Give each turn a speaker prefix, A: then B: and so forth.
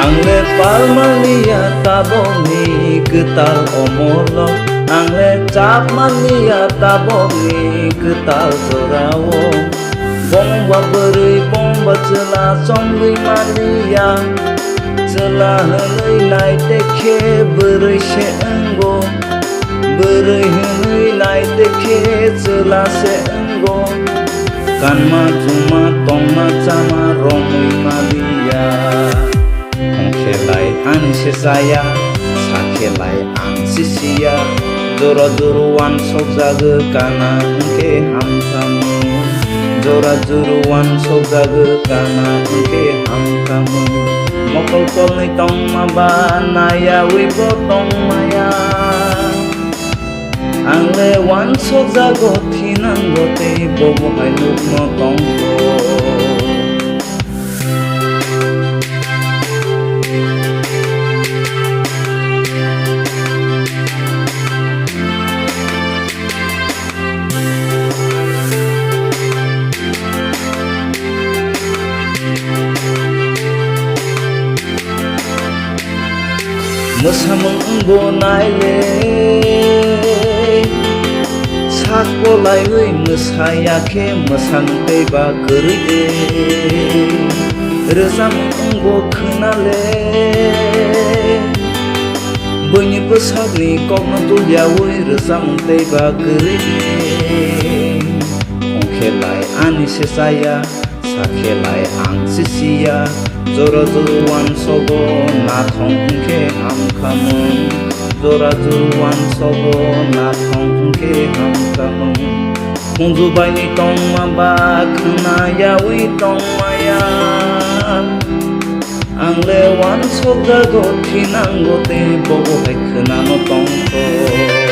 A: Angle palmalia tabongi ketal omolo Angle cap malia tabongi ketal zorawo Bomba beri bomba celah songgui malia Celah henui nai teke beri se enggo Beri henui nai teke celah se enggo Kan ma cuma tong ma cama romui malia Kelai an si saya, sakelai an si sia Jora-joruan sok jaga kana engke hamkamu Jora-joruan sok jaga kana engke hamkamu Mokol kol ni tong maba naya wibo tong maya Ang lewan sok jago tinang gote bobo hai luk no tong ko Mosamong bo naile Sako lai ui mosaya ke mosang teba keride Rezamong bo kenale Bunyi besar ni kok natulia ui rezamong teba keride Ongkelai ani sesaya Sakelai ang sisia Jora-joruan sogo nathong ke hamkamu Jora-joruan sogo nathong ke hamkamu Mungzu bai ni tong maba kena yawi tong maya Ang lewan sok jago tinang gote bobo hai kena no tong ko